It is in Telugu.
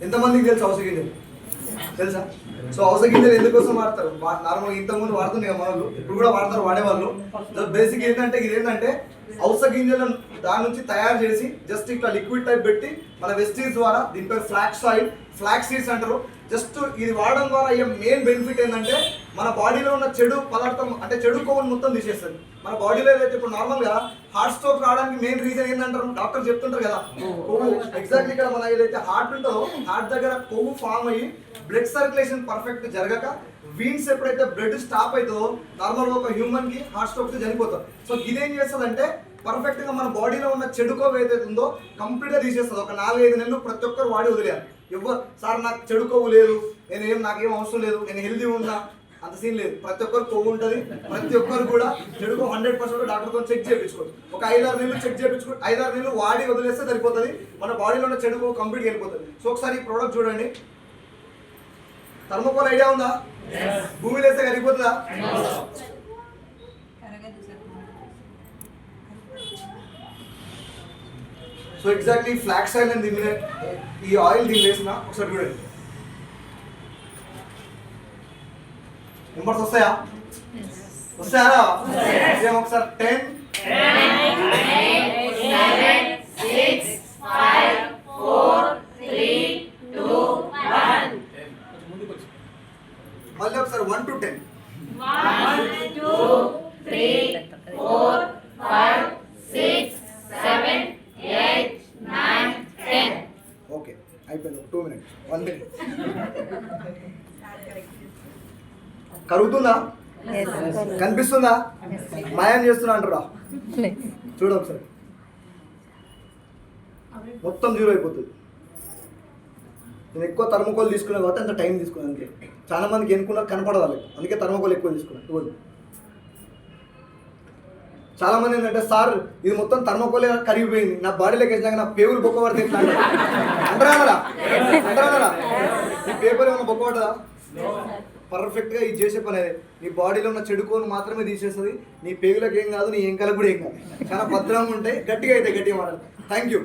ఎంతమందికి తెలుసు ఔషధ గింజలు తెలుసా? సో ఔషధ గింజలు ఎందుకోసం వాడతారు? నార్మల్గా ఇంతకుముందు వాడుతున్నాయి మన వాళ్ళు, ఇప్పుడు కూడా వాడతారు వాడేవాళ్ళు. బేసిక్ ఏంటంటే ఇదేంటంటే ఔషధ గింజలను దాని నుంచి తయారు చేసి జస్ట్ ఇట్లా లిక్విడ్ టైప్ పెట్టి మన వెస్టీజ్ ద్వారా, దీని పేరు ఫ్లాక్స్ ఆయిల్, ఫ్లాక్స్ సీడ్స్ అంటారు. జస్ట్ ఇది వాడడం ద్వారా అయ్యే మెయిన్ బెనిఫిట్ ఏంటంటే మన బాడీలో ఉన్న చెడు పదార్థం అంటే చెడు కొవ్వును మొత్తం తీసేస్తుంది. మన బాడీలో ఏదైతే ఇప్పుడు నార్మల్గా హార్ట్ స్ట్రోక్ రావడానికి మెయిన్ రీజన్ ఏంటంటారు? డాక్టర్ చెప్తుంటారు కదా, కొవ్వు. ఎగ్జాక్ట్లీ ఇక్కడ మన ఏదైతే హార్ట్ ఉంటుందో హార్ట్ దగ్గర కొవ్వు ఫామ్ అయ్యి బ్లడ్ సర్క్యులేషన్ పర్ఫెక్ట్ జరగక వీన్స్ ఎప్పుడైతే బ్లడ్ స్టాప్ అవుతుందో నార్మల్గా ఒక హ్యూమన్ కి హార్ట్ స్ట్రోక్ చనిపోతాం. సో ఇదేం చేస్తుందంటే పర్ఫెక్ట్ గా మన బాడీలో ఉన్న చెడు కొవ్వు ఏదైతే ఉందో కంప్లీట్ గా తీసేస్తుంది. ఒక 4-5 నెలలు ప్రతి ఒక్కరు వాడి వదిలేరు. ఎవరు సార్ నాకు చెడు కొవ్వు లేదు, నాకేం అవసరం లేదు, నేను హెల్దీ ఉన్నా, అంత సీన్ లేదు. ప్రతి ఒక్కరు కొవ్వు ఉంటుంది. ప్రతి ఒక్కరు కూడా చెడుకో 100% డాక్టర్తో చెక్ చేయించుకోవచ్చు. ఒక 5-6 నెలలు చెక్ చేయించుకో, 5-6 నెలలు వాడి వదిలేస్తే సరిపోతుంది. మన బాడీలో ఉన్న చెడు కొవ్వు కంప్లీట్ వెళ్ళిపోతుంది. సో ఒకసారి ఈ ప్రోడక్ట్ చూడండి. థర్మోకోల్ ఐడియా ఉందా? భూమిలో వేస్తే కరిగిపోతుందా? సో ఎగ్జాక్ట్లీ ఫ్లాక్స్ ఆయిల్ అని దీని ఈ ఆయిల్ దీన్ని వేసిన ఒకసారి చూడండి. నెంబర్స్ వస్తాయా? వస్తాయా? ఒకసారి 10 మళ్ళీ ఒకసారి 1 to 10. 1 2 3 4 5 6 7 8 9 10. ఓకే అయిపోయింది. 2 minutes 1 minute. కరుగుతుందా? కనిపిస్తుందా? మాయం చేస్తున్నా అంటారా? చూడ ఒకసారి మొత్తం జీరో అయిపోతుంది. నేను ఎక్కువ థర్మోకోల్ తీసుకునే కాబట్టి అంత టైం తీసుకున్నాను. అందుకే చాలా మందికి ఎన్నుకున్నారు కనపడవాలి, అందుకే థర్మోకోల్ ఎక్కువ తీసుకున్నాను. ఇవ్వండి. చాలా మంది ఏంటంటే సార్ ఇది మొత్తం థర్మోకోలే కరిగిపోయింది, నా బాడీలోకి వేసినాక నా పేగులు బొక్క పడితే ఎట్లా అంటారా? ఈ పేపర్ ఏమైనా బొక్క పడ్డదా? పర్ఫెక్ట్గా ఇది చేసే పని అదే. నీ బాడీలో ఉన్న చెడుకోను మాత్రమే తీసేస్తుంది. నీ పేగులకు ఏం కాదు, నీ ఎంకలకు కూడా ఏం కాదు. చాలా భద్రంగా ఉంటాయి, గట్టిగా అయితే గట్టిగా మాట్లాడతాయి. Thank you.